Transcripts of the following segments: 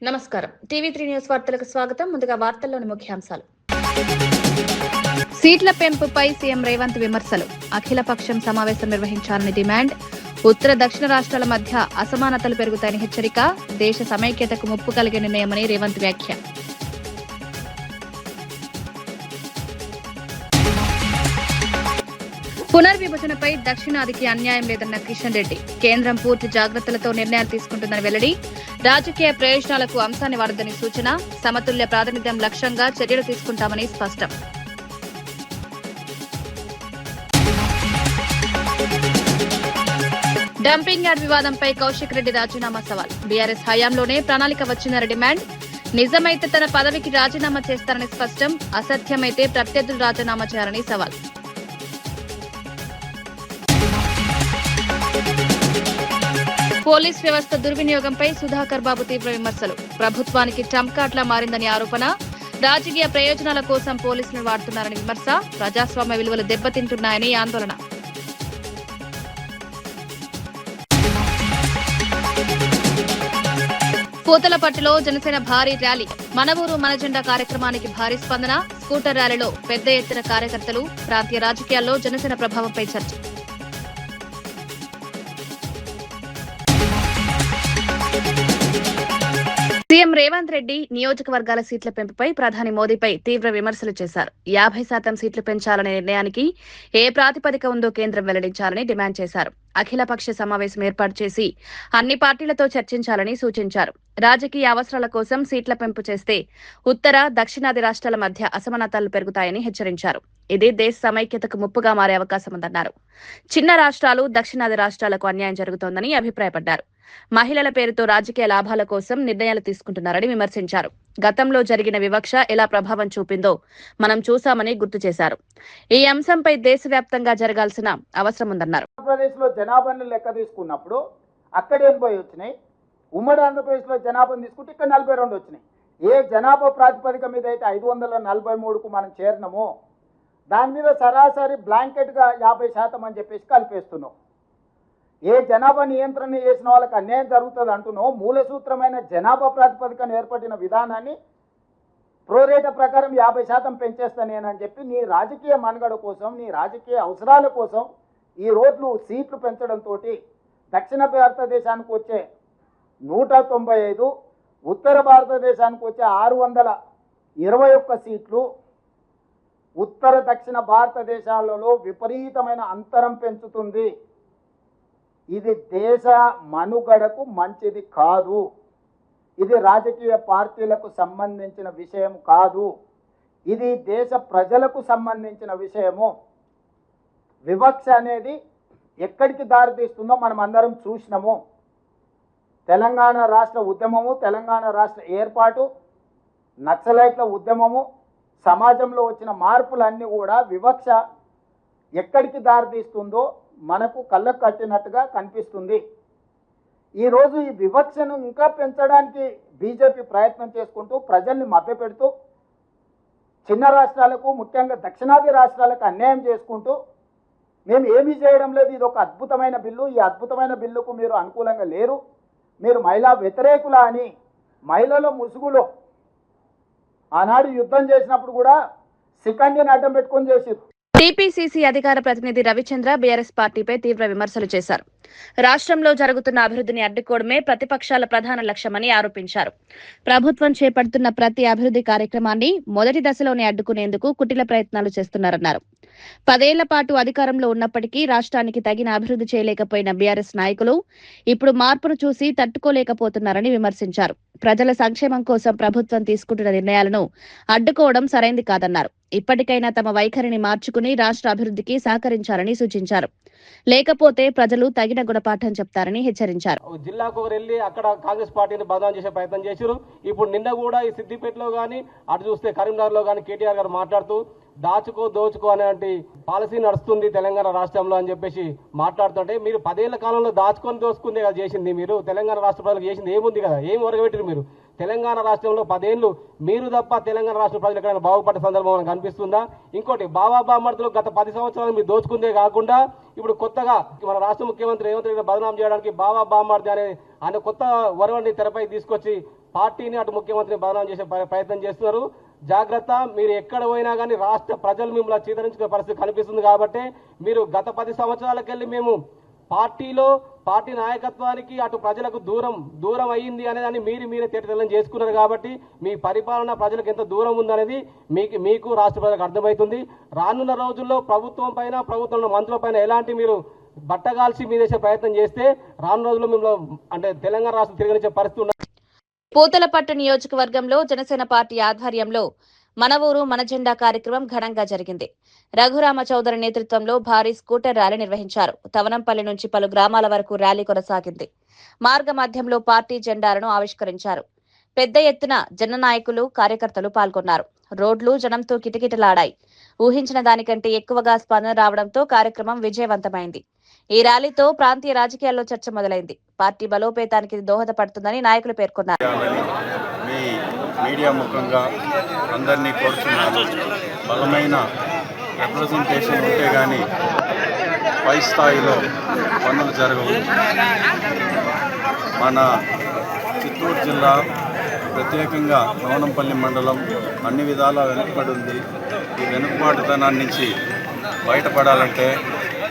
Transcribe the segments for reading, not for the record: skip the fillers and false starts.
నమస్కారం. టీవీ3 న్యూస్ వార్తలకు స్వాగతం. ముందుగా వార్తల్లోని ముఖ్యాంశాలు. సీట్ల పెంపుపై సీఎం రేవంత్ విమర్శలు. అఖిలపక్షం సమావేశం నిర్వహించాలని డిమాండ్. ఉత్తర దక్షిణ రాష్ట్రాల మధ్య అసమానతలు పెరుగుతాయని హెచ్చరిక. దేశ సమైక్యతకు ముప్పు కలిగే నిర్ణయమని రేవంత్ వ్యాఖ్య. పునర్విభజనపై దక్షిణాదికి అన్యాయం లేదన్న కిషన్ రెడ్డి. కేంద్రం పూర్తి జాగ్రత్తలతో నిర్ణయాలు తీసుకుంటుందని వెల్లడి. రాజకీయ ప్రయోజనాలకు అంశాన్ని వాడొద్దని సూచన. సమతుల్య ప్రాతినిధ్యం లక్ష్యంగా చర్యలు తీసుకుంటామని స్పష్టం. డంపింగ్ యార్డ్ వివాదంపై కౌశిక్ రెడ్డి రాజీనామా సవాల్. బీఆర్ఎస్ హయాంలోనే ప్రణాళిక వచ్చిందని డిమాండ్. నిజమైతే తన పదవికి రాజీనామా చేస్తారని స్పష్టం. అసత్యమైతే ప్రత్యర్థులు రాజీనామా చేయాలని సవాల్. పోలీస్ వ్యవస్థ దుర్వినియోగంపై సుధాకర్ బాబు తీవ్ర విమర్శలు. ప్రభుత్వానికి ట్రంప్ కార్డులా మారిందని ఆరోపణ. రాజకీయ ప్రయోజనాల కోసం పోలీసులను వాడుతున్నారని విమర్శ. ప్రజాస్వామ్య విలువలు దెబ్బతింటున్నాయని ఆందోళన. పూతలపట్టులో జనసేన భారీ ర్యాలీ. మన ఊరు మన జెండా కార్యక్రమానికి భారీ స్పందన. స్కూటర్ ర్యాలీలో పెద్ద ఎత్తున కార్యకర్తలు. ప్రాంతీయ రాజకీయాల్లో జనసేన ప్రభావంపై చర్చ. సీఎం రేవంత్ రెడ్డి నియోజకవర్గాల సీట్ల పెంపుపై ప్రధాని మోదీపై తీవ్ర విమర్శలు చేశారు. 50% సీట్లు పెంచాలనే నిర్ణయానికి ఏ ప్రాతిపదిక ఉందో కేంద్రం వెల్లడించాలని డిమాండ్ చేశారు. అఖిలపక్ష సమావేశం ఏర్పాటు చేసి అన్ని పార్టీలతో చర్చించాలని సూచించారు. రాజకీయ అవసరాల కోసం సీట్ల పెంపు చేస్తే ఉత్తర దక్షిణాది రాష్ట్రాల మధ్య అసమానతలు పెరుగుతాయని హెచ్చరించారు. ఇది దేశ సమైక్యతకు ముప్పుగా మారే అవకాశం ఉందన్నారు. చిన్న రాష్ట్రాలు దక్షిణాది రాష్ట్రాలకు అన్యాయం జరుగుతోందని అభిప్రాయపడ్డారు. మహిళల పేరుతో రాజకీయ లాభాల కోసం నిర్ణయాలు తీసుకుంటున్నారని విమర్శించారు. గతంలో జరిగిన వివక్ష ఎలా ప్రభావం చూపిందో మనం చూశామని గుర్తు చేశారు. ఈ అంశంపై దేశవ్యాప్తంగా జరగాల్సిన అవసరం ఉందన్నారు. ఆంధ్రప్రదేశ్లో జనాభాను లెక్క తీసుకున్నప్పుడు అక్కడ 80 వచ్చినాయి. ఉమ్మడి ఆంధ్రప్రదేశ్లో జనాభాను తీసుకుంటే ఇక్కడ 42 వచ్చినాయి. ఏ జనాభా ప్రాతిపదిక మీద అయితే 543కు మనం చేరినామో దాని మీద సరాసరి బ్లాంకెట్గా 50% అని చెప్పేసి కలిపేస్తున్నాం. ఏ జనాభా నియంత్రణ చేసిన వాళ్ళకి అన్యాయం జరుగుతుంది అంటున్నావు. మూల సూత్రమైన జనాభా ప్రాతిపదికన ఏర్పడిన విధానాన్ని ప్రోరేట ప్రకారం 50% పెంచేస్తానేనని చెప్పి నీ రాజకీయ మనుగడ కోసం, నీ రాజకీయ అవసరాల కోసం ఈ రోడ్లు సీట్లు పెంచడంతో దక్షిణ భారతదేశానికి వచ్చే 195, ఉత్తర భారతదేశానికి వచ్చే 621 సీట్లు ఉత్తర దక్షిణ భారతదేశాలలో విపరీతమైన అంతరం పెంచుతుంది. ఇది దేశ మనుగడకు మంచిది కాదు. ఇది రాజకీయ పార్టీలకు సంబంధించిన విషయం కాదు. ఇది దేశ ప్రజలకు సంబంధించిన విషయము. వివక్ష అనేది ఎక్కడికి దారితీస్తుందో మనం అందరం చూసినాము. తెలంగాణ రాష్ట్ర ఉద్యమము, తెలంగాణ రాష్ట్ర ఏర్పాటు, నక్సలైట్ల ఉద్యమము, సమాజంలో వచ్చిన మార్పులన్నీ కూడా వివక్ష ఎక్కడికి దారితీస్తుందో మనకు కళ్ళకు కట్టినట్టుగా కనిపిస్తుంది. ఈరోజు ఈ వివక్షను ఇంకా పెంచడానికి బీజేపీ ప్రయత్నం చేసుకుంటూ ప్రజల్ని మభ్యపెడుతూ చిన్న రాష్ట్రాలకు, ముఖ్యంగా దక్షిణాది రాష్ట్రాలకు అన్యాయం చేసుకుంటూ మేము ఏమీ చేయడం లేదు, ఇది ఒక అద్భుతమైన బిల్లు, ఈ అద్భుతమైన బిల్లుకు మీరు అనుకూలంగా లేరు, మీరు మహిళా వ్యతిరేకులా అని మహిళల ముసుగులో ఆనాడు యుద్ధం చేసినప్పుడు కూడా సికండిని అడ్డం పెట్టుకొని చేసారు. టీపీసీసీ అధికార ప్రతినిధి రవిచంద్ర బీఆర్ఎస్ పార్టీపై తీవ్ర విమర్శలు చేశారు. రాష్ట్రంలో జరుగుతున్న అభివృద్ధిని అడ్డుకోవడమే ప్రతిపక్షాల ప్రధాన లక్ష్యమని ఆరోపించారు. ప్రభుత్వం చేపడుతున్న ప్రతి అభివృద్ధి కార్యక్రమాన్ని మొదటి దశలోనే అడ్డుకునేందుకు కుటిల ప్రయత్నాలు చేస్తున్నారన్నారు. 10 ఏళ్ల పాటు అధికారంలో ఉన్నప్పటికీ రాష్ట్రానికి తగిన అభివృద్ధి చేయలేకపోయిన బీఆర్ఎస్ నాయకులు ఇప్పుడు మార్పును చూసి తట్టుకోలేకపోతున్నారని విమర్శించారు. ప్రజల సంక్షేమం కోసం ప్రభుత్వం తీసుకుంటున్న నిర్ణయాలను అడ్డుకోవడం సరైంది కాదన్నారు. ఇప్పటికైనా తమ వైఖరిని మార్చుకుని రాష్ట్ర అభివృద్ధికి సహకరించాలని సూచించారు. లేకపోతే ప్రజలు తగిన గుణపాఠం చెప్తారని హెచ్చరించారు. జిల్లాకు వెళ్ళి అక్కడ కాంగ్రెస్ పార్టీని బదనాం చేసే ప్రయత్నం చేశారు. ఇప్పుడు నిన్న కూడా ఈ సిద్దిపేటలో కానీ, అటు చూస్తే కరీంనగర్లో కానీ కేటీఆర్ గారు మాట్లాడుతూ దోచుకో అనేటువంటి పాలసీ నడుస్తుంది తెలంగాణ రాష్ట్రంలో అని చెప్పేసి మాట్లాడుతుంటే, మీరు 10 ఏళ్ల కాలంలో దోచుకుందే కదా చేసింది. మీరు తెలంగాణ రాష్ట్ర ప్రజలకు చేసింది ఏముంది కదా, ఏం ఒరగబెట్టారు మీరు? తెలంగాణ రాష్ట్రంలో 10 ఏళ్లు మీరు తప్ప తెలంగాణ రాష్ట్ర ప్రజలు ఎక్కడైనా బాగుపడ్డ సందర్భం మనకు కనిపిస్తుందా? ఇంకోటి, బామర్దులు గత 10 సంవత్సరాలు మీరు దోచుకుందే కాకుండా ఇప్పుడు కొత్తగా మన రాష్ట్ర ముఖ్యమంత్రి రేవంత్ రెడ్డి బదనాం చేయడానికి బామర్ది అనే కొత్త వరవడిని తెరపై తీసుకొచ్చి పార్టీని అటు ముఖ్యమంత్రిని బదనాం చేసే ప్రయత్నం చేస్తున్నారు. జాగ్రత్త, మీరు ఎక్కడ పోయినా కానీ రాష్ట్ర ప్రజలు మిమ్మల్ని చీదరించుకునే పరిస్థితి కనిపిస్తుంది. కాబట్టి మీరు గత 10 సంవత్సరాలకెళ్ళి మేము పార్టీ నాయకత్వానికి అటు ప్రజలకు దూరం అయ్యింది అనేదాన్ని మీరే తేటతెల్లం చేసుకున్నారు. కాబట్టి మీ పరిపాలన ప్రజలకు ఎంత దూరం ఉందనేది మీకు రాష్ట్ర ప్రజలకు అర్థమవుతుంది. రానున్న రోజుల్లో ప్రభుత్వం పైన ప్రభుత్వంలో మంత్రుల పైన ఎలాంటి మీరు బట్టగాల్చి మీ చేసే ప్రయత్నం చేస్తే రానున్న రోజుల్లో మిమ్మల్ని అంటే తెలంగాణ రాష్ట్రం తిరగనిచ్చే పరిస్థితి ఉన్నది. పూతలపట్టు నియోజకవర్గంలో జనసేన పార్టీ ఆధ్వర్యంలో మన ఊరు మన జెండా కార్యక్రమం ఘనంగా జరిగింది. రఘురామ చౌదరి నేతృత్వంలో భారీ స్కూటర్ ర్యాలీ నిర్వహించారు. తవనంపల్లి నుంచి పలు గ్రామాల వరకు ర్యాలీ కొనసాగింది. మార్గ మధ్యంలో పార్టీ జెండాలను ఆవిష్కరించారు. పెద్ద ఎత్తున జననాయకులు కార్యకర్తలు పాల్గొన్నారు. రోడ్లు జనంతో కిటకిటలాడాయి. ఊహించిన దానికంటే ఎక్కువగా స్పందన రావడంతో కార్యక్రమం విజయవంతమైంది. ఈ ర్యాలీతో ప్రాంతీయ రాజకీయాల్లో చర్చ మొదలైంది. పార్టీ బలోపేతానికి దోహదపడుతుందని నాయకులు పేర్కొన్నారు. మీ మీడియా ముఖంగా అందరినీ కోరుతున్నాను. బలమైన రిప్రజెంటేషన్ ఉంటే కానీ పై స్థాయిలో పనులు జరగవు. మన చిత్తూరు జిల్లా ప్రత్యేకంగా నవనంపల్లి మండలం అన్ని విధాలా వెనుకబడి ఉంది. ఈ వెనుకబాటుతనాన్ని నుంచి బయటపడాలంటే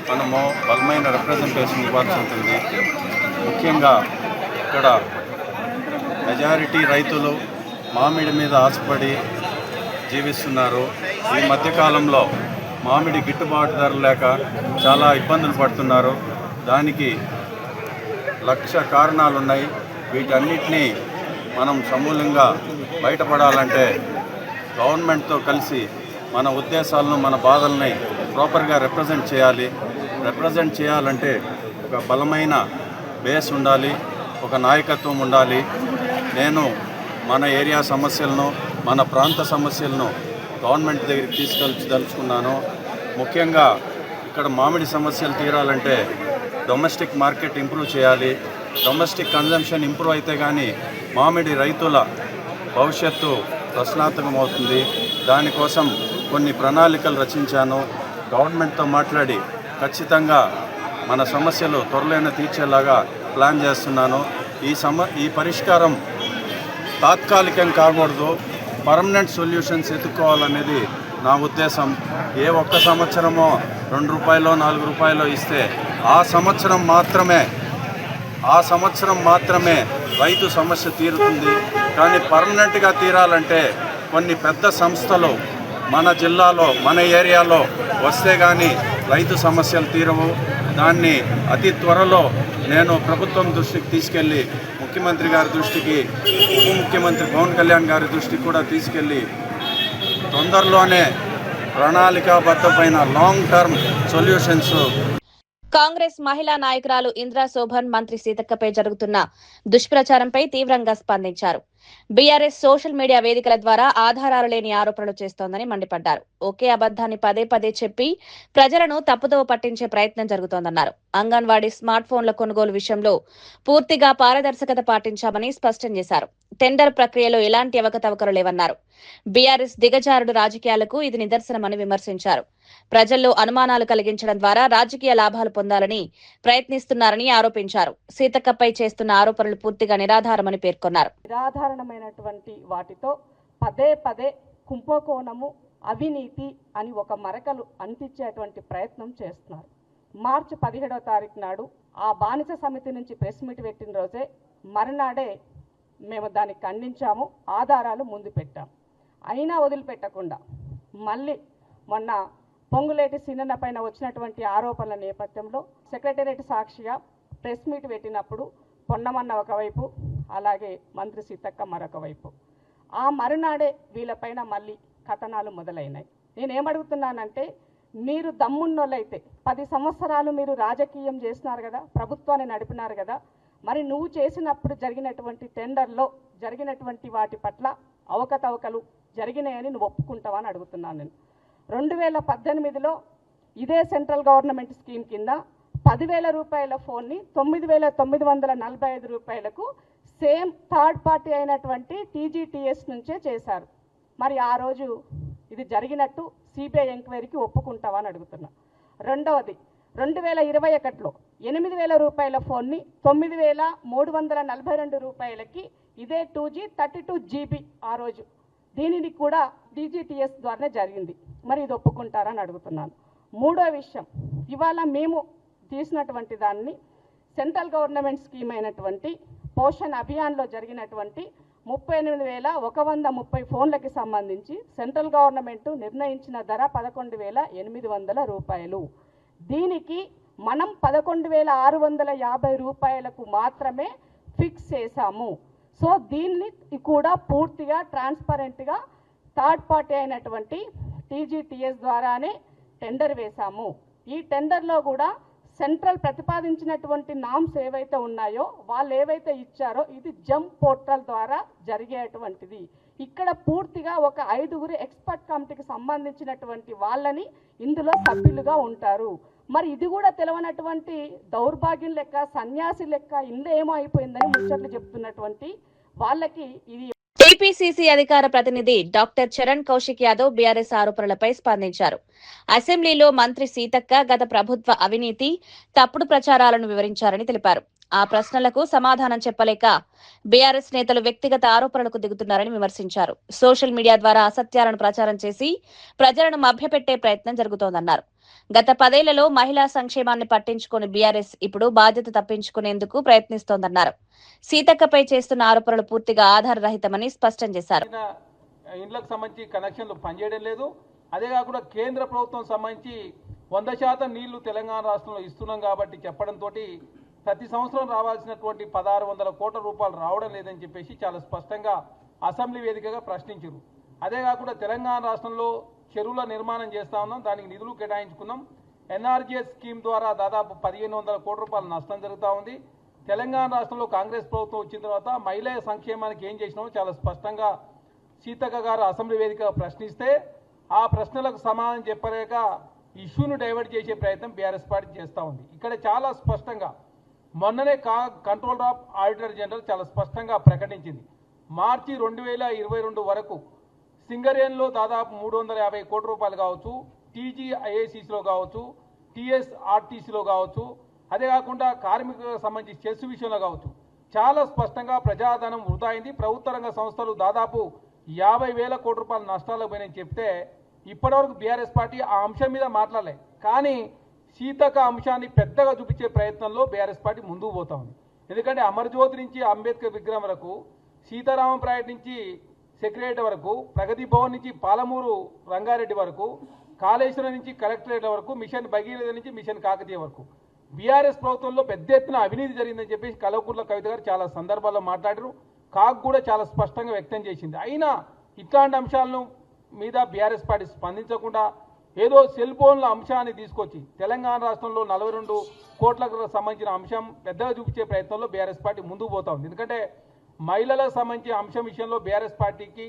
మనము బలమైన రిప్రజెంటేషన్ ఇవ్వాల్సి ఉంటుంది. ముఖ్యంగా ఇక్కడ మెజారిటీ రైతులు మామిడి మీద ఆశపడి జీవిస్తున్నారు. ఈ మధ్యకాలంలో మామిడి గిట్టుబాటు ధర లేక చాలా ఇబ్బందులు పడుతున్నారు. దానికి 1,00,000 కారణాలు ఉన్నాయి. వీటన్నిటినీ మనం సమూలంగా బయటపడాలంటే గవర్నమెంట్తో కలిసి మన ఉద్దేశాలను మన బాధల్ని ప్రాపర్గా రిప్రజెంట్ చేయాలంటే ఒక బలమైన బేస్ ఉండాలి, ఒక నాయకత్వం ఉండాలి. నేను మన ఏరియా సమస్యలను మన ప్రాంత సమస్యలను గవర్నమెంట్ దగ్గరికి తీసుకెళ్ళదలుచుకున్నాను. ముఖ్యంగా ఇక్కడ మామిడి సమస్యలు తీరాలంటే డొమెస్టిక్ మార్కెట్ ఇంప్రూవ్ చేయాలి. డొమెస్టిక్ కన్జంప్షన్ ఇంప్రూవ్ అయితే కానీ మామిడి రైతుల భవిష్యత్తు ప్రశ్నార్థకం అవుతుంది. దానికోసం కొన్ని ప్రణాళికలు రచించాను. గవర్నమెంట్తో మాట్లాడి ఖచ్చితంగా మన సమస్యలు త్వరలోనే తీర్చేలాగా ప్లాన్ చేస్తున్నాను. ఈ పరిష్కారం తాత్కాలికం కాకూడదు, పర్మనెంట్ సొల్యూషన్స్ ఎత్తుక్కోవాలనేది నా ఉద్దేశం. ఏ ఒక్క సంవత్సరమో 2 రూపాయలు 4 రూపాయలు ఇస్తే ఆ సంవత్సరం మాత్రమే రైతు సమస్య తీరుతుంది. కానీ పర్మనెంట్గా తీరాలంటే కొన్ని పెద్ద సంస్థలు మన జిల్లాలో మన ఏరియాలో వస్తే కానీ రైతు సమస్యలు తీరవు. దాన్ని అతి త్వరలో నేను ప్రభుత్వం దృష్టికి తీసుకెళ్ళి ముఖ్యమంత్రి గారి దృష్టికి, ఉప ముఖ్యమంత్రి పవన్ కళ్యాణ్ గారి దృష్టికి కూడా తీసుకెళ్ళి తొందరలోనే ప్రణాళికాబద్ధమైన లాంగ్ టర్మ్ సొల్యూషన్స్. కాంగ్రెస్ మహిళా నాయకురాలు ఇంద్రా శోభన్ మంత్రి సీతక్కపై జరుగుతున్న దుష్ప్రచారంపై తీవ్రంగా స్పందించారు. బీఆర్ఎస్ సోషల్ మీడియా వేదికల ద్వారా ఆధారాలు లేని ఆరోపణలు చేస్తోందని మండిపడ్డారు. ఒకే అబద్దాన్ని పదే చెప్పి ప్రజలను తప్పుదోవ పట్టించే ప్రయత్నం జరుగుతోందన్నారు. అంగన్వాడీ స్మార్ట్ ఫోన్ల కొనుగోలు విషయంలో పూర్తిగా పారదర్శకత పాటించామని స్పష్టం చేశారు. టెండర్ ప్రక్రియలో ఎలాంటి అవకతవకలు లేవన్నారు. బీఆర్ఎస్ దిగజారుడు రాజకీయాలకు ఇది నిదర్శనమని విమర్శించారు. ప్రజల్లో అనుమానాలు కలిగించడం ద్వారా రాజకీయ లాభాలు పొందాలని ప్రయత్నిస్తున్నారని ఆరోపించారు. సీతక్కపై చేస్తున్న ఆరోపణలు పూర్తిగా నిరాధారమని పేర్కొన్నారు. నిరాధారణమైనటువంటి వాటితో పదే కుంభకోణము, అవినీతి అని ఒక మరకలు అంటించేటువంటి ప్రయత్నం చేస్తున్నారు. మార్చి 17వ తారీఖు నాడు ఆ బానిస సమితి నుంచి ప్రెస్ మీట్ పెట్టిన రోజే మరునాడే మేము దాన్ని ఖండించాము, ఆధారాలు ముందు పెట్టాము. అయినా వదిలిపెట్టకుండా మళ్ళీ మొన్న పొంగులేటి సీనన్న పైన వచ్చినటువంటి ఆరోపణల నేపథ్యంలో సెక్రటేరియట్ సాక్షిగా ప్రెస్ మీట్ పెట్టినప్పుడు పొన్నమన్న ఒకవైపు, అలాగే మంత్రి సీతక్క మరొక వైపు. ఆ మరునాడే వీళ్ళపైన మళ్ళీ కథనాలు మొదలైనాయి. నేనేమడుగుతున్నానంటే, మీరు దమ్మున్నోళ్ళైతే 10 సంవత్సరాలు మీరు రాజకీయం చేసినారు కదా, ప్రభుత్వాన్ని నడిపినారు కదా, మరి నువ్వు చేసినప్పుడు జరిగినటువంటి టెండర్లో జరిగినటువంటి వాటి పట్ల అవకతవకలు జరిగినాయని నువ్వు ఒప్పుకుంటావా అని అడుగుతున్నాను నేను. 2018లో ఇదే సెంట్రల్ గవర్నమెంట్ స్కీమ్ కింద 10,000 రూపాయల ఫోన్ని 9,945 రూపాయలకు సేమ్ థర్డ్ పార్టీ అయినటువంటి TGTS నుంచే చేశారు. మరి ఆ రోజు ఇది జరిగినట్టు సిబిఐ ఎంక్వైరీకి ఒప్పుకుంటావా అని అడుగుతున్నా. రెండవది, 2021లో 8,000 రూపాయల ఫోన్ని 9,342 రూపాయలకి ఇదే 2G 32 GB ఆ రోజు. దీనిని కూడా DGTS ద్వారానే జరిగింది. మరి ఇది ఒప్పుకుంటారని అడుగుతున్నాను. మూడో విషయం, ఇవాళ మేము తీసినటువంటి దాన్ని సెంట్రల్ గవర్నమెంట్ స్కీమ్ అయినటువంటి పోషణ్ అభియాన్లో జరిగినటువంటి 38,130 ఫోన్లకి సంబంధించి సెంట్రల్ గవర్నమెంట్ నిర్ణయించిన ధర 11,800 రూపాయలు. దీనికి మనం 11,650 రూపాయలకు మాత్రమే ఫిక్స్ చేశాము. సో దీన్ని కూడా పూర్తిగా ట్రాన్స్పరెంట్గా థర్డ్ పార్టీ అయినటువంటి TGTS ద్వారానే టెండర్ వేశాము. ఈ టెండర్లో కూడా సెంట్రల్ ప్రతిపాదించినటువంటి నామ్స్ ఏవైతే ఉన్నాయో వాళ్ళు ఏవైతే ఇచ్చారో ఇది జమ్ పోర్టల్ ద్వారా జరిగేటువంటిది. ఇక్కడ పూర్తిగా ఒక 5గురు ఎక్స్పర్ట్ కమిటీకి సంబంధించినటువంటి వాళ్ళని ఇందులో సభ్యులుగా ఉంటారు. మరి ఇది కూడా తెలవనటువంటి దౌర్భాగ్యం లెక్క, సన్యాసి లెక్క, ఇందులో ఏమో అయిపోయిందని ముచ్చట్లు చెప్తున్నటువంటి వాళ్ళకి ఇది. టీపీసీసీ అధికార ప్రతినిధి డాక్టర్ చరణ్ కౌశిక్ యాదవ్ బీఆర్ఎస్ ఆరోపణలపై స్పందించారు. అసెంబ్లీలో మంత్రి సీతక్క గత ప్రభుత్వ అవినీతి, తప్పుడు ప్రచారాలను వివరించారని తెలిపారు. ఆ ప్రశ్నలకు సమాధానం చెప్పలేక బీఆర్ఎస్ నేతలు వ్యక్తిగత ఆరోపణలకు దిగుతున్నారని విమర్శించారు. సోషల్ మీడియా ద్వారా అసత్యాలను ప్రచారం చేసి ప్రజలను మభ్యపెట్టే ప్రయత్నం జరుగుతోందన్నారు. గత 10 ఏళ్లలో మహిళా సంక్షేమాన్ని పట్టించుకుని బీఆర్ఎస్ ఇప్పుడు బాధ్యత తప్పించుకునేందుకు ప్రయత్నిస్తోందన్నారు. సీతక్కపై చేస్తున్న ఆరోపణలు పూర్తిగా ఆధారరహితమని స్పష్టం చేశారు. ఇండ్లకు సంబంధించి కనెక్షన్లు పనిచేయడం లేదు. అదే కాకుండా కేంద్ర ప్రభుత్వం సంబంధించి 100% నీళ్లు తెలంగాణ రాష్ట్రంలో ఇస్తున్నాం కాబట్టి చెప్పడంతో ప్రతి సంవత్సరం రావాల్సినటువంటి 1,600 కోట్ల రూపాయలు రావడం లేదని చెప్పేసి చాలా స్పష్టంగా అసెంబ్లీ వేదికగా ప్రశ్నించారు. అదే కాకుండా తెలంగాణ రాష్ట్రంలో చెరువుల నిర్మాణం చేస్తా ఉన్నాం, దానికి నిధులు కేటాయించుకున్నాం. NRGS స్కీమ్ ద్వారా దాదాపు 1,500 కోట్ల రూపాయల నష్టం జరుగుతూ ఉంది. తెలంగాణ రాష్ట్రంలో కాంగ్రెస్ ప్రభుత్వం వచ్చిన తర్వాత మహిళా సంక్షేమానికి ఏం చేసినామో చాలా స్పష్టంగా సీతక్క గారు అసెంబ్లీ వేదికగా ప్రశ్నిస్తే ఆ ప్రశ్నలకు సమాధానం చెప్పలేక ఇష్యూను డైవర్ట్ చేసే ప్రయత్నం బీఆర్ఎస్ పార్టీ చేస్తూ ఉంది. ఇక్కడ చాలా స్పష్టంగా మొన్ననే కంట్రోలర్ ఆఫ్ ఆడిటర్ జనరల్ చాలా స్పష్టంగా ప్రకటించింది. మార్చి 2022 వరకు సింగరేణిలో దాదాపు 350 కోట్ల రూపాయలు కావచ్చు, TGIACలో కావచ్చు, TSRTCలో కావచ్చు, అదే కాకుండా కార్మికులకు సంబంధించి చెస్ విషయంలో కావచ్చు చాలా స్పష్టంగా ప్రజాధనం వృధా అయింది. ప్రభుత్వ రంగ సంస్థలు దాదాపు 50,000 కోట్ల రూపాయల నష్టాలకు పోయినని చెప్తే ఇప్పటివరకు బీఆర్ఎస్ పార్టీ ఆ అంశం మీద మాట్లాడలే. కానీ సీతక్క అంశాన్ని పెద్దగా చూపించే ప్రయత్నంలో బీఆర్ఎస్ పార్టీ ముందుకు పోతా ఉంది. ఎందుకంటే అమరజ్యోతి నుంచి అంబేద్కర్ విగ్రహం వరకు, సీతారామప్రాయట్ నుంచి సెక్రటరీ వరకు, ప్రగతి భవన్ నుంచి పాలమూరు రంగారెడ్డి వరకు, కాళేశ్వరం నుంచి కలెక్టరేట్ వరకు, మిషన్ భగీరథ నుంచి మిషన్ కాకతీయ వరకు బీఆర్ఎస్ ప్రభుత్వంలో పెద్ద ఎత్తున అవినీతి జరిగిందని చెప్పేసి కల్వకుంట్ల కవిత గారు చాలా సందర్భాల్లో మాట్లాడారు. కాగ్ కూడా చాలా స్పష్టంగా వ్యక్తం చేసింది. అయినా ఇట్లాంటి అంశాలను మీద బీఆర్ఎస్ పార్టీ స్పందించకుండా ఏదో సెల్ ఫోన్ల అంశాన్ని తీసుకొచ్చి తెలంగాణ రాష్ట్రంలో 42 కోట్లకు సంబంధించిన అంశం పెద్దగా చూపించే ప్రయత్నంలో బీఆర్ఎస్ పార్టీ ముందుకు పోతా ఉంది. ఎందుకంటే మహిళలకు సంబంధించిన అంశం విషయంలో బీఆర్ఎస్ పార్టీకి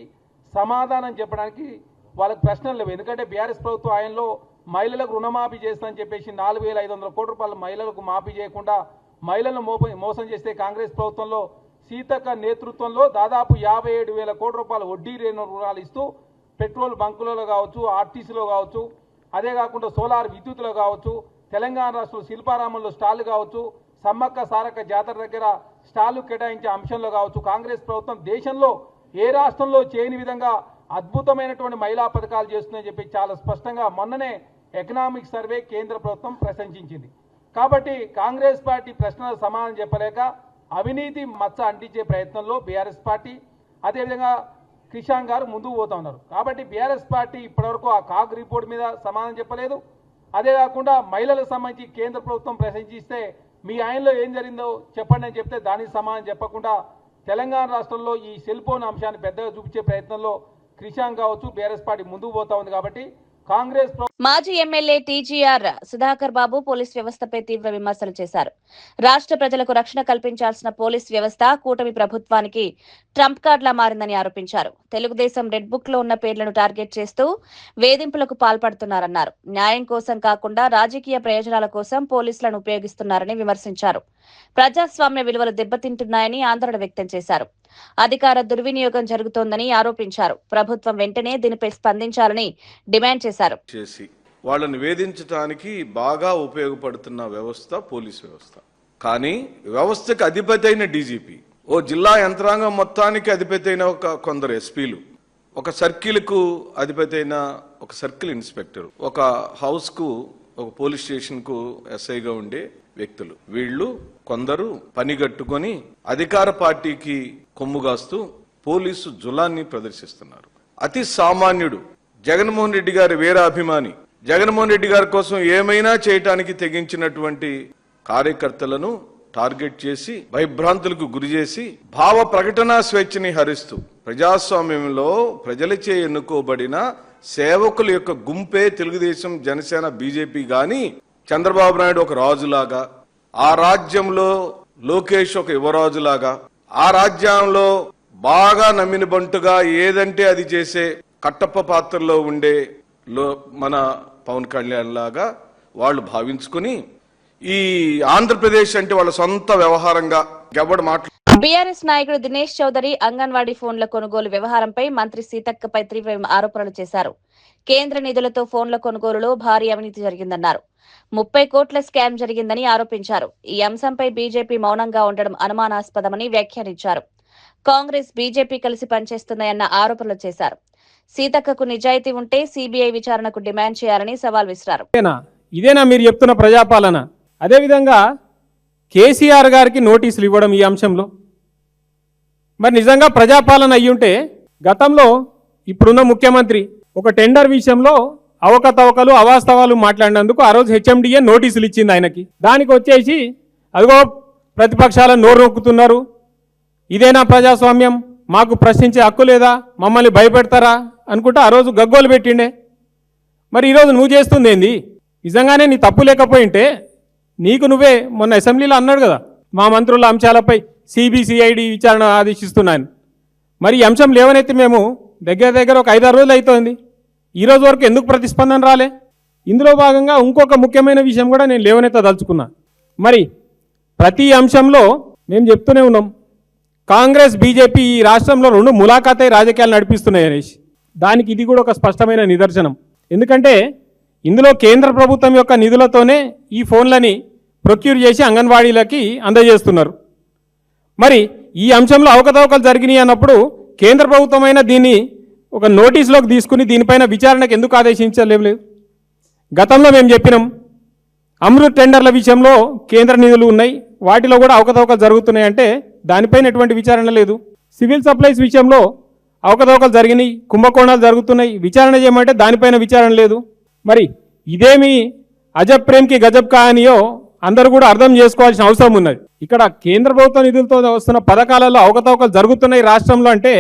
సమాధానం చెప్పడానికి వాళ్ళకి ప్రశ్నలు లేవు. ఎందుకంటే బీఆర్ఎస్ ప్రభుత్వం ఆయనలో మహిళలకు రుణమాఫీ చేస్తానని చెప్పేసి 4,500 కోట్ల రూపాయలు మహిళలకు మాఫీ చేయకుండా మహిళలను మోసం చేస్తే కాంగ్రెస్ ప్రభుత్వంలో సీతక్క నేతృత్వంలో దాదాపు 57,000 కోట్ల రూపాయలు వడ్డీ రేణు రుణాలు ఇస్తూ పెట్రోల్ బంకులలో కావచ్చు, ఆర్టీసీలో కావచ్చు, అదే కాకుండా సోలార్ విద్యుత్తులో కావచ్చు, తెలంగాణ రాష్ట్రంలో శిల్పారామంలో స్టాళ్లు కావచ్చు, సమ్మక్క సారక్క జాతర దగ్గర స్టాళ్లు కేటాయించే అంశంలో కావచ్చు, కాంగ్రెస్ ప్రభుత్వం దేశంలో ఏ రాష్ట్రంలో చేయని విధంగా అద్భుతమైనటువంటి మహిళా పథకాలు చేస్తుందని చెప్పి చాలా స్పష్టంగా మొన్ననే ఎకనామిక్ సర్వే కేంద్ర ప్రభుత్వం ప్రశంసించింది. కాబట్టి కాంగ్రెస్ పార్టీ ప్రశ్నలకు సమాధానం చెప్పలేక అవినీతి మచ్చ అంటించే ప్రయత్నంలో బీఆర్ఎస్ పార్టీ అదేవిధంగా కిషాన్ గారు ముందుకు పోతా ఉన్నారు. కాబట్టి బీఆర్ఎస్ పార్టీ ఇప్పటివరకు ఆ కాగ్ రిపోర్ట్ మీద సమాధానం చెప్పలేదు. అదే కాకుండా మహిళలకు సంబంధించి కేంద్ర ప్రభుత్వం ప్రశంసిస్తే మీ ఆయనలో ఏం జరిగిందో చెప్పండి అని చెప్తే దానికి సమాధానం చెప్పకుండా తెలంగాణ రాష్ట్రంలో ఈ సెల్ ఫోన్ అంశాన్ని పెద్దగా చూపించే ప్రయత్నంలో కిషాన్ కావచ్చు బీఆర్ఎస్ పార్టీ ముందుకు పోతా ఉంది. కాబట్టి కాంగ్రెస్ మాజీ ఎమ్మెల్యే టీజీఆర్ సుధాకర్ బాబు పోలీస్ వ్యవస్థపై తీవ్ర విమర్శలు చేశారు. రాష్ట్ర ప్రజలకు రక్షణ కల్పించాల్సిన పోలీస్ వ్యవస్థ కూటమి ప్రభుత్వానికి ట్రంప్ కార్డులా మారిందని ఆరోపించారు. తెలుగుదేశం రెడ్ బుక్ లో ఉన్న పేర్లను టార్గెట్ చేస్తూ వేధింపులకు పాల్పడుతున్నారన్నారు. న్యాయం కోసం కాకుండా రాజకీయ ప్రయోజనాల కోసం పోలీసులను ఉపయోగిస్తున్నారని విమర్శించారు. ప్రజాస్వామ్య విలువలు దెబ్బతింటున్నాయని ఆందోళన వ్యక్తం చేశారు. అధికార దుర్వినియోగం జరుగుతోందని ఆరోపించారు. ప్రభుత్వం వెంటనే దీనిపై స్పందించాలని డిమాండ్ చేశారు. వాళ్ళని వేధించడానికి బాగా ఉపయోగపడుతున్న వ్యవస్థ పోలీస్ వ్యవస్థ. కానీ వ్యవస్థకు అధిపతి అయిన డీజీపీ ఓ జిల్లా యంత్రాంగం మొత్తానికి అధిపతి అయిన కొందరు ఎస్పీలు, ఒక సర్కిల్కు అధిపతి అయిన ఒక సర్కిల్ ఇన్స్పెక్టర్, ఒక హౌస్కు ఒక పోలీస్ స్టేషన్కు ఎస్ఐగా ఉండే వ్యక్తులు, వీళ్ళు కొందరు పనిగట్టుకొని అధికార పార్టీకి కొమ్ముగాస్తూ పోలీసు జులాన్ని ప్రదర్శిస్తున్నారు. అతి సామాన్యుడు జగన్మోహన్ రెడ్డి గారి వీరాభిమాని, జగన్మోహన్ రెడ్డి గారి కోసం ఏమైనా చేయటానికి తెగించినటువంటి కార్యకర్తలను టార్గెట్ చేసి భయభ్రాంతులకు గురి చేసి భావ ప్రకటన స్వేచ్ఛని హరిస్తూ ప్రజాస్వామ్యంలో ప్రజలచే ఎన్నుకోబడిన సేవకుల యొక్క గుంపే తెలుగుదేశం, జనసేన, బీజేపీ గాని చంద్రబాబు నాయుడు ఒక రాజులాగా, ఆ రాజ్యంలో లోకేష్ ఒక యువరాజులాగా, ఆ రాజ్యంలో బాగా నమ్మిన బంటుగా ఏదంటే అది చేసే కట్టప్ప పాత్రలో ఉండే మన పవన్ కళ్యాణ్ లాగా వాళ్ళు భావించుకుని ఈ ఆంధ్రప్రదేశ్ అంటే వాళ్ళ సొంత వ్యవహారంగా గెవ్వడు మాట్లాడు. బీఆర్ఎస్ నాయకుడు దినేష్ చౌదరి అంగన్వాడీ ఫోన్ల కొనుగోలు వ్యవహారంపై మంత్రి సీతక్కపై తీవ్ర ఆరోపణలు చేశారు. కేంద్ర నిధులతో ఫోన్ల కొనుగోలులో భారీ అవినీతి జరిగిందన్నారు. 30 కోట్ల స్కామ్ జరిగిందని ఆరోపించారు. ఈ అంశంపై బీజేపీ మౌనంగా ఉండడం అనుమానాస్పదమని వ్యాఖ్యానించారు. కాంగ్రెస్, బీజేపీ కలిసి పనిచేస్తున్నాయన్న ఆరోపణలు చేశారు. సీతక్కకు నిజాయితీ ఉంటే సీబీఐ విచారణకు డిమాండ్ చేయాలని సవాల్ విసిరారు. ఇదేనా మీరు చెప్తున్న ప్రజాపాలన? అదేవిధంగా కేసీఆర్ గారికి నోటీసులు ఇవ్వడం ఈ అంశంలో మరి నిజంగా ప్రజాపాలన అయ్యుంటే గతంలో ఇప్పుడున్న ముఖ్యమంత్రి ఒక టెండర్ విషయంలో అవకతవకలు అవాస్తవాలు మాట్లాడినందుకు ఆ రోజు హెచ్ఎండిఏ నోటీసులు ఇచ్చింది ఆయనకి. దానికి వచ్చేసి అదిగో ప్రతిపక్షాలను నోరు నొక్కుతున్నారు, ఇదేనా ప్రజాస్వామ్యం, మాకు ప్రశ్నించే హక్కు లేదా, మమ్మల్ని భయపెడతారా అనుకుంటా ఆ రోజు గగ్గోలు పెట్టిండే. మరి ఈరోజు నువ్వు చేస్తుంది ఏంది? నిజంగానే నీ తప్పు లేకపోయింటే నీకు నువ్వే మొన్న అసెంబ్లీలో అన్నాడు కదా, మా మంత్రుల అంశాలపై సిబిసిఐడి విచారణ ఆదేశిస్తున్నాను. మరి ఈ అంశం లేవనైతే మేము దగ్గర ఒక 5-6 రోజులు అవుతోంది, ఈ రోజు వరకు ఎందుకు ప్రతిస్పందన రాలే? ఇందులో భాగంగా ఇంకొక ముఖ్యమైన విషయం కూడా నేను లేవనెత్తదలుచుకున్నా. మరి ప్రతి అంశంలో మేము చెప్తూనే ఉన్నాం, కాంగ్రెస్, బీజేపీ ఈ రాష్ట్రంలో 2 ములాఖాతై రాజకీయాలు నడిపిస్తున్నాయి అనేసి. దానికి ఇది కూడా ఒక స్పష్టమైన నిదర్శనం. ఎందుకంటే ఇందులో కేంద్ర ప్రభుత్వం యొక్క నిధులతోనే ఈ ఫోన్లని ప్రొక్యూర్ చేసి అంగన్వాడీలకి అందజేస్తున్నారు. మరి ఈ అంశంలో అవకతవకలు జరిగినాయి అన్నప్పుడు కేంద్ర ప్రభుత్వమైన దీన్ని ఒక నోటీసులోకి తీసుకుని దీనిపైన విచారణకు ఎందుకు ఆదేశించలేదు? గతంలో మేము చెప్పినాం, అమృత్ టెండర్ల విషయంలో కేంద్ర నిధులు ఉన్నాయి, వాటిలో కూడా అవకతవకలు జరుగుతున్నాయి అంటే దానిపైన ఎటువంటి విచారణ లేదు. సివిల్ సప్లైస్ విషయంలో అవకతవకలు జరిగినాయి, కుంభకోణాలు జరుగుతున్నాయి, విచారణ చేయమంటే దానిపైన విచారణ లేదు. మరి ఇదేమి అజబ్ ప్రేమ్కి గజబ్ కహానియో అందరూ కూడా అర్థం చేసుకోవాల్సిన అవసరం ఉన్నది. ఇక్కడ కేంద్ర ప్రభుత్వ నిధులతో వస్తున్న పథకాలలో అవకతవకలు జరుగుతున్నాయి రాష్ట్రంలో అంటే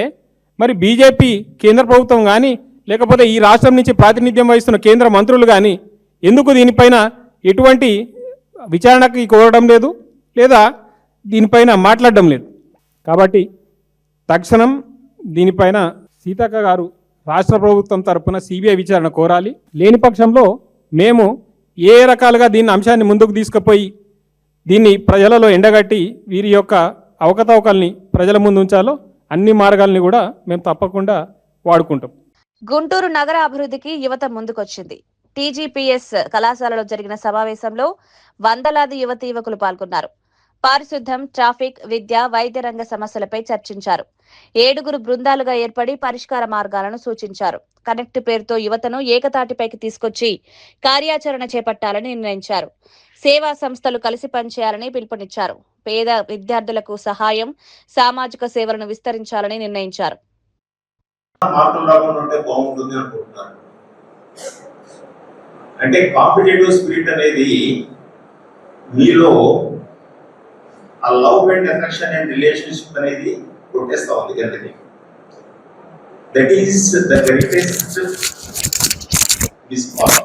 మరి బీజేపీ కేంద్ర ప్రభుత్వం కానీ లేకపోతే ఈ రాష్ట్రం నుంచి ప్రాతినిధ్యం వహిస్తున్న కేంద్ర మంత్రులు కానీ ఎందుకు దీనిపైన ఎటువంటి విచారణకి కోరడం లేదు లేదా దీనిపైన మాట్లాడడం లేదు? కాబట్టి తక్షణం దీనిపైన సీతక్క గారు రాష్ట్ర ప్రభుత్వం తరఫున సిబిఐ విచారణ కోరాలి. లేని పక్షంలో మేము ఏ రకాలుగా దీన్ని అంశాన్ని ముందుకు తీసుకుపోయి దీన్ని ప్రజలలో ఎండగట్టి వీరి యొక్క అవకతవకల్ని ప్రజల ముందు ఉంచాలో అన్ని మార్గాల్ని కూడా మేము తప్పకుండా వాడుకుంటాం. గుంటూరు నగర అభివృద్ధికి యువత ముందుకొచ్చింది. టీజీపీఎస్ కళాశాలలో జరిగిన సమావేశంలో వందలాది యువకులు పాల్గొన్నారు. పారిశుద్ధ్యం, ట్రాఫిక్, విద్య, వైద్య రంగ సమస్యలపై చర్చించారు. 7 బృందాలుగా ఏర్పడి పరిష్కార మార్గాలను సూచించారు. కనెక్ట్ పేరుతో యువతను ఏకతాటిపైకి తీసుకొచ్చి కార్యాచరణ చేపట్టాలని నిర్ణయించారు. సేవా సంస్థలు కలిసి పనిచేయాలని పిలుపునిచ్చారు. పేద విద్యార్థులకు సహాయం, సామాజిక సేవలను విస్తరించాలని నిర్ణయించారు. అంటే కాంపిటేటివ్ స్పిరిట్ అనేది మీలో ఆ love and affection and relationship అనేది కొట్టేస్తా ఉంది కదండి. That is the greatest misfall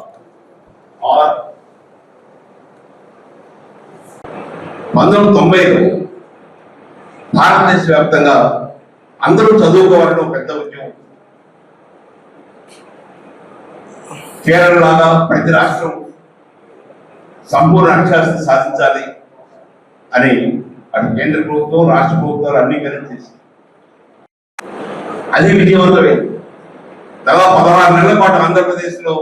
or 1990లో భారతదేశ వ్యాప్తంగా అందరూ చదువుకోవాలని ఒక పెద్ద ఉద్యమం. కేరళ లాగా ప్రతి రాష్ట్రం సంపూర్ణ అక్షరాస్యత సాధించాలి అని అటు కేంద్ర ప్రభుత్వం, రాష్ట్ర ప్రభుత్వాలు అన్ని కలిసి చేసి అది విజయవంతమైంది. దాదాపు 16 నెలల పాటు ఆంధ్రప్రదేశ్లో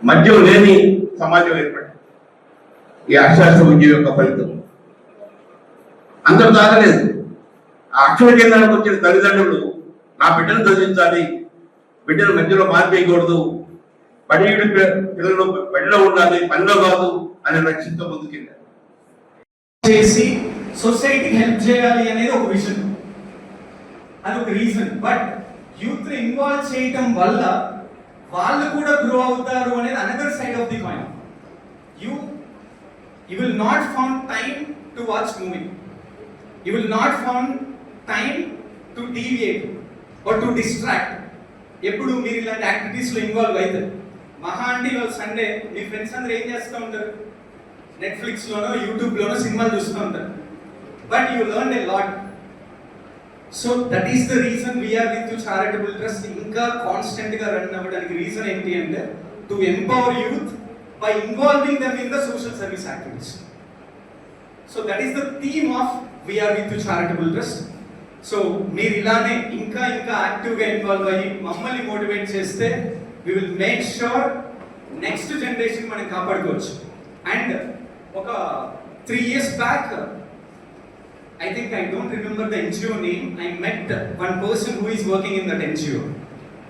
మద్యం లేని సమాజం ఏర్పడింది. ఈ అక్షరాస్యత ఉద్యమం యొక్క ఫలితం అందరూ తాగలేదు. ఆ అక్షర కేంద్రానికి వచ్చిన తల్లిదండ్రులు నా బిడ్డను చదివించాలి, బిడ్డను మధ్యలో మార్పేయకూడదు, బడియుడి పిల్లలు బడిలో ఉండాలి, పనిలో కాదు అనే లక్ష్యంతో ముందుకెళ్ళారు. చేసి సొసైటీకి హెల్ప్ చేయాలి అనేది ఒక విజన్, అది ఒక రీజన్. బట్ యూత్ ఇన్వాల్వ్ చేయటం వల్ల వాళ్ళు కూడా గ్రో అవుతారు అనేది another side of the coin. You will not found time to watch movie, you will not found time to deviate or to distract. ఎప్పుడు మీరు ఇలాంటి యాక్టివిటీస్లో ఇన్వాల్వ్ అవుతారు. మహా అంటే వాళ్ళు సండే మీ ఫ్రెండ్స్ అందరూ ఏం చేస్తూ ఉంటారు, నెట్ఫ్లిక్స్లోనో యూట్యూబ్లోనో సినిమాలు చూస్తూ ఉంటారు. But you learn a lot. So that is the reason we are with charitable trust ఇంకా కాన్స్టెంట్గా రన్ అవ్వడానికి రీజన్ ఏంటి అంటే to empower youth by involving them in the social service activities. So that is the theme of we are with charitable trust. So మీరు ఇలానే ఇంకా ఇంకా యాక్టివ్గా ఇన్వాల్వ్ అయ్యి మమ్మల్ని మోటివేట్ చేస్తే we will make sure next generation మనం కాపాడుకోవచ్చు. అండ్ ఒక 3 years back, I think I don't remember the NGO name, I met one person who is working in that NGO.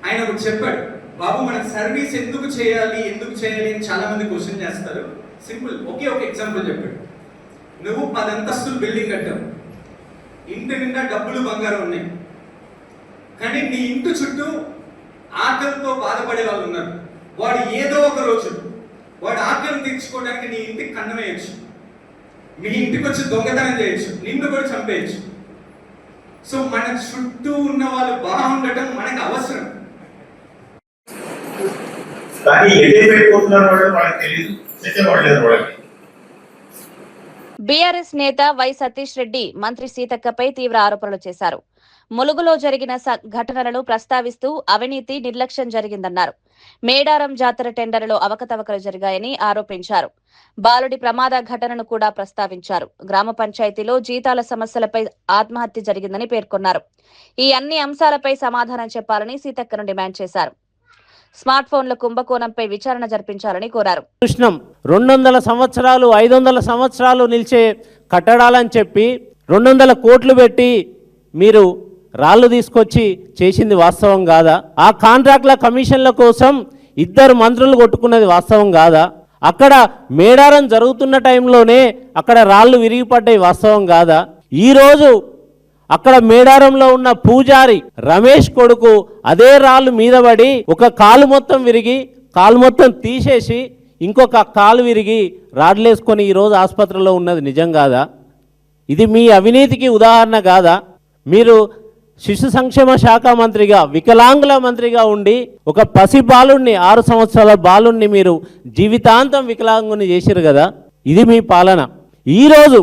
ఆయన ఒకటి చెప్పాడు, బాబు మనకు సర్వీస్ ఎందుకు చేయాలి అని చాలా మంది క్వశ్చన్ చేస్తారు. సింపుల్ ఒకే ఒక ఎగ్జాంపుల్ చెప్పాడు. నువ్వు 10 అంతస్తులు బిల్డింగ్ కట్టావు, ఇంటి నిండా డబ్బులు బంగారం ఉన్నాయి, కానీ నీ ఇంటి చుట్టూ ఆకలితో బాధపడే వాళ్ళు ఉన్నారు. వాడు ఏదో ఒక రోజు వాడు ఆకలిని తీర్చుకోవడానికి నీ ఇంటికి కన్నం వేయచ్చు, మీ ఇంటికి వచ్చి దొంగతనం చేయొచ్చు, నిన్ను కూడా చంపేయచ్చు. సో మన చుట్టూ ఉన్న వాళ్ళు బాగుండటం మనకు అవసరం. బీఆర్ఎస్ నేత వై సతీష్ రెడ్డి మంత్రి సీతక్కపై తీవ్ర ఆరోపణలు చేశారు. ములుగులో జరిగిన ఘటనలను ప్రస్తావిస్తూ అవినీతి నిర్లక్ష్యం జరిగిందన్నారు. మేడారం జాతర టెండర్లో అవకతవకలు జరిగాయని ఆరోపించారు. బాలుడి ప్రమాద ఘటనను కూడా ప్రస్తావించారు. గ్రామ పంచాయతీలో జీతాల సమస్యలపై ఆత్మహత్య జరిగిందని పేర్కొన్నారు. ఈ అన్ని అంశాలపై సమాధానం చెప్పాలని సీతక్కను డిమాండ్ చేశారు. స్మార్ట్ ఫోన్ల కుంభకోణంపై విచారణ జరిపించాలని కోరారు. 200 సంవత్సరాలు 500 సంవత్సరాలు నిలిచే కట్టడాలని చెప్పి 200 కోట్లు పెట్టి మీరు రాళ్లు తీసుకొచ్చి చేసింది వాస్తవం కాదా? ఆ కాంట్రాక్ట్ల కమిషన్ల కోసం 2 మంత్రులు కొట్టుకున్నది వాస్తవం కాదా? అక్కడ మేడారం జరుగుతున్న టైంలోనే అక్కడ రాళ్లు విరిగిపడ్డాయి వాస్తవం కాదా? ఈరోజు అక్కడ మేడారంలో ఉన్న పూజారి రమేష్ కొడుకు అదే రాళ్ళు మీద పడి ఒక కాలు మొత్తం విరిగి కాలు మొత్తం తీసేసి ఇంకొక కాలు విరిగి రాడ్లేసుకొని ఈరోజు ఆసుపత్రిలో ఉన్నది నిజం కాదా? ఇది మీ అవినీతికి ఉదాహరణ కాదా? మీరు శిశు సంక్షేమ శాఖ మంత్రిగా వికలాంగుల మంత్రిగా ఉండి ఒక పసి బాలుణ్ణి 6 సంవత్సరాల బాలుణ్ణి మీరు జీవితాంతం వికలాంగుని చేశారు కదా. ఇది మీ పాలన. ఈరోజు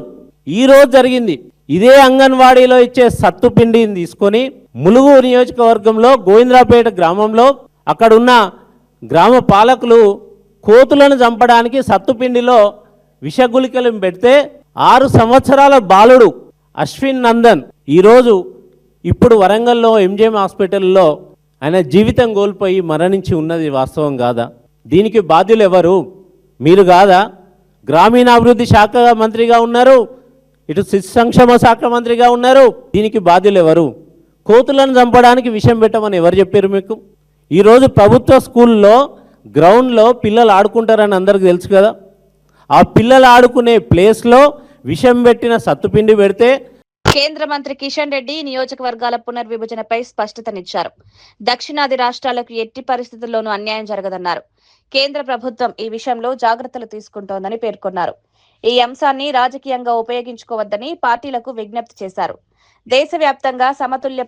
జరిగింది ఇదే అంగన్వాడీలో ఇచ్చే సత్తుపిండిని తీసుకొని ములుగు నియోజకవర్గంలో గోవిందరాపేట గ్రామంలో అక్కడున్న గ్రామ పాలకులు కోతులను చంపడానికి సత్తుపిండిలో విషగుళికలు పెడితే 6 సంవత్సరాల బాలుడు అశ్విన్ నందన్ ఈరోజు ఇప్పుడు వరంగల్లో ఎంజిఎం హాస్పిటల్లో ఆయన జీవితం కోల్పోయి మరణించి ఉన్నది వాస్తవం కాదా? దీనికి బాధ్యులు ఎవరు? మీరు కాదా? గ్రామీణాభివృద్ధి శాఖ మంత్రిగా ఉన్నారు, ఇటు శిశు సంక్షేమ శాఖ మంత్రిగా ఉన్నారు. దీనికి బాధ్యులు ఎవరు? కోతులను చంపడానికి విషం పెట్టమని ఎవరు చెప్పారు మీకు? ఈరోజు ప్రభుత్వ స్కూల్లో గ్రౌండ్లో పిల్లలు ఆడుకుంటారని అందరికీ తెలుసు కదా. ఆ పిల్లలు ఆడుకునే ప్లేస్లో విషం పెట్టిన సత్తుపిండి పెడితే కేంద్ర మంత్రి కిషన్ రెడ్డి నియోజకవర్గాల పునర్విభజనపై స్పష్టతనిచ్చారు. దక్షిణాది రాష్ట్రాలకు ఎట్టి పరిస్థితుల్లోనూ అన్యాయం జరగదన్నారు. కేంద్ర ప్రభుత్వం ఈ విషయంలో జాగ్రత్తలు తీసుకుంటోందని పేర్కొన్నారు. ఈ అంశాన్ని రాజకీయంగా ఉపయోగించుకోవద్దని పార్టీలకు విజ్ఞప్తి చేశారు. దేశవ్యాప్తంగా సమతుల్య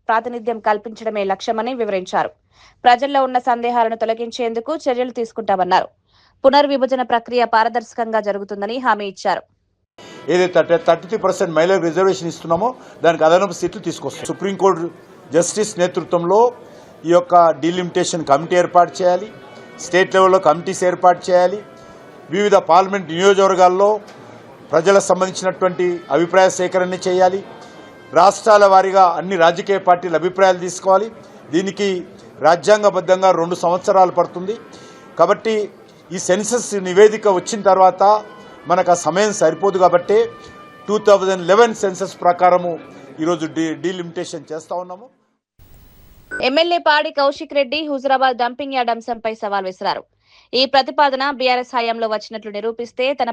ప్రాతినిధ్యం కల్పించడమే లక్ష్యమని వివరించారు. ప్రజల్లో ఉన్న సందేహాలను తొలగించేందుకు చర్యలు తీసుకుంటామన్నారు. పునర్విభజన ప్రక్రియ పారదర్శకంగా జరుగుతుందని హామీ ఇచ్చారు. ఏదైతే 33% మహిళలకు రిజర్వేషన్ ఇస్తున్నామో దానికి అదనపు సీట్లు తీసుకొస్తాం. సుప్రీంకోర్టు జస్టిస్ నేతృత్వంలో ఈ యొక్క డీలిమిటేషన్ కమిటీ ఏర్పాటు చేయాలి, స్టేట్ లెవెల్లో కమిటీస్ ఏర్పాటు చేయాలి, వివిధ పార్లమెంట్ నియోజకవర్గాల్లో ప్రజలకు సంబంధించినటువంటి అభిప్రాయ సేకరణ చేయాలి, రాష్ట్రాల వారీగా అన్ని రాజకీయ పార్టీల అభిప్రాయాలు తీసుకోవాలి. దీనికి రాజ్యాంగబద్ధంగా 2 సంవత్సరాలు పడుతుంది. కాబట్టి ఈ సెన్సస్ నివేదిక వచ్చిన తర్వాత మనకు ఆ సమయం సరిపోదు. కాబట్టి 2011 సెన్సస్ ప్రకారము ఈరోజు డీలిమిటేషన్ చేస్తా ఉన్నాము. ఎమ్మెల్యే పాడి కౌశిక్ రెడ్డి హుజురాబాద్ డంపింగ్ యార్డ్ అంశంపై సవాల్ విసిరారు. ఈ ప్రతిపాదన బీఆర్ఎస్ హయాంలో వచ్చినట్లు నిరూపిస్తే తన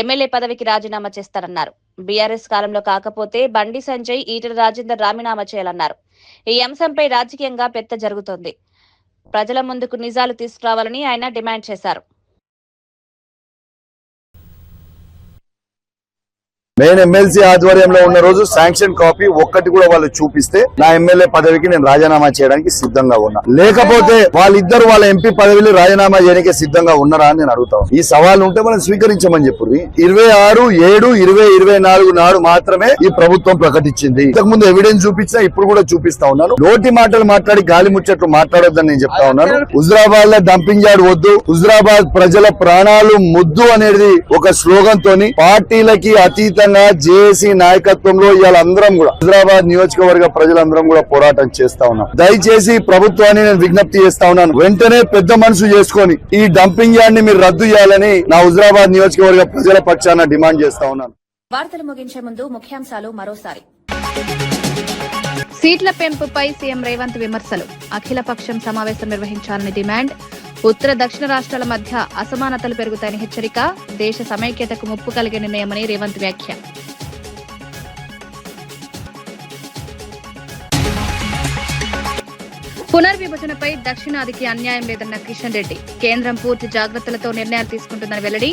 ఎమ్మెల్యే పదవికి రాజీనామా చేస్తారన్నారు. బీఆర్ఎస్ కాలంలో కాకపోతే బండి సంజయ్, ఈటెల రాజేందర్ రాజీనామా చేయాలన్నారు. ఈ అంశంపై రాజకీయంగా పెద్ద జరుగుతోంది. ప్రజల ముందుకు నిజాలు తీసుకురావాలని ఆయన డిమాండ్ చేశారు. నేను ఎమ్మెల్సీ ఆధ్వర్యంలో ఉన్న రోజు శాంక్షన్ కాపీ ఒక్కటి కూడా వాళ్ళు చూపిస్తే నా ఎమ్మెల్యే పదవికి నేను రాజీనామా చేయడానికి సిద్ధంగా ఉన్నా. లేకపోతే వాళ్ళిద్దరు వాళ్ళ ఎంపీ పదవిని రాజీనామా చేయడానికి సిద్ధంగా ఉన్నారా అని నేను అడుగుతాను. ఈ సవాల్ ఉంటే మనం స్వీకరించమని చెప్పుర్రి. 26/7/2024 నాడు మాత్రమే ఈ ప్రభుత్వం ప్రకటించింది. ఇంతకుముందు ఎవిడెన్స్ చూపించినా ఇప్పుడు కూడా చూపిస్తా ఉన్నాను. నోటి మాటలు మాట్లాడి గాలి ముచ్చట్లు మాట్లాడొద్దని నేను చెప్తా ఉన్నాను. హుజురాబాద్ లో డంపింగ్ యార్డ్ వద్దు, హుజురాబాద్ ప్రజల ప్రాణాలు ముద్దు అనేది ఒక స్లోగన్ తోని పార్టీలకి అతీతంగా జేఏసీ నాయకత్వంలో ఇవాళ అందరం కూడా హుజురాబాద్ నియోజకవర్గ ప్రజలందరం కూడా పోరాటం చేస్తా ఉన్నాం. దయచేసి ప్రభుత్వాన్ని నేను విజ్ఞప్తి చేస్తా ఉన్నాను, వెంటనే పెద్ద మనసు చేసుకొని ఈ డంపింగ్ యార్డ్ ని మీరు రద్దు చేయాలని నా హుజురాబాద్ నియోజకవర్గ ప్రజల పక్షాన డిమాండ్ చేస్తా ఉన్నాను. వార్తలు ముగించే ముందు ముఖ్యాంశాలు మరోసారి. సీట్ల పెంపుపై సీఎం రేవంత్ విమర్శలు. అఖిలపక్షం సమావేశం నిర్వహించాలని డిమాండ్. ఉత్తర దక్షిణ రాష్ట్రాల మధ్య అసమానతలు పెరుగుతాయని హెచ్చరిక. దేశ సమైక్యతకు ముప్పు కలిగే నిర్ణయమని రేవంత్ వ్యాఖ్య. పునర్విభజనపై దక్షిణాదికి అన్యాయం లేదన్న కిషన్ రెడ్డి. కేంద్రం పూర్తి జాగ్రత్తలతో నిర్ణయాలు తీసుకుంటుందని వెల్లడి.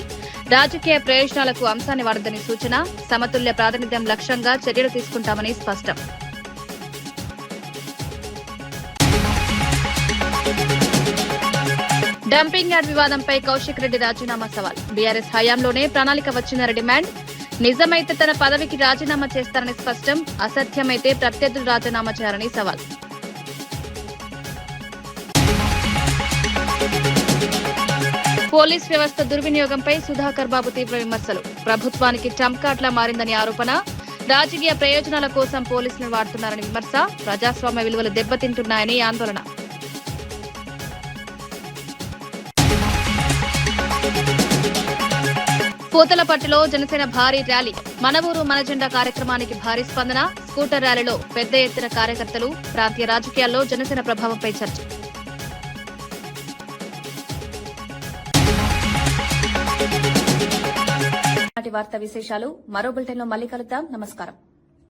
రాజకీయ ప్రయోజనాలకు అంశాన్ని వాడదని సూచన. సమతుల్య ప్రాతినిధ్యం లక్ష్యంగా చర్యలు తీసుకుంటామని స్పష్టం. డంపింగ్ యార్డ్ వివాదంపై కౌశిక్ రెడ్డి రాజీనామా సవాల్. బీఆర్ఎస్ హయాంలోనే ప్రణాళిక వచ్చిందని డిమాండ్. నిజమైతే తన పదవికి రాజీనామా చేస్తారని స్పష్టం. అసత్యమైతే ప్రత్యర్థులు రాజీనామా చేయాలని సవాల్. పోలీస్ వ్యవస్థ దుర్వినియోగంపై సుధాకర్ బాబు తీవ్ర విమర్శలు. ప్రభుత్వానికి ట్రంప్ కార్డులా మారిందని ఆరోపణ. రాజకీయ ప్రయోజనాల కోసం పోలీసులను వాడుతున్నారని విమర్శ. ప్రజాస్వామ్య విలువలు దెబ్బతింటున్నాయని ఆందోళన. పూతలపట్టులో జనసేన భారీ ర్యాలీ. మన ఊరు మన జెండా కార్యక్రమానికి భారీ స్పందన. స్కూటర్ ర్యాలీలో పెద్ద ఎత్తున కార్యకర్తలు. ప్రాంతీయ రాజకీయాల్లో జనసేన ప్రభావంపై చర్చ. వార్తా విశేషాలు మరో బులెటిన్లో మళ్ళీ కలుద్దాం. నమస్కారం.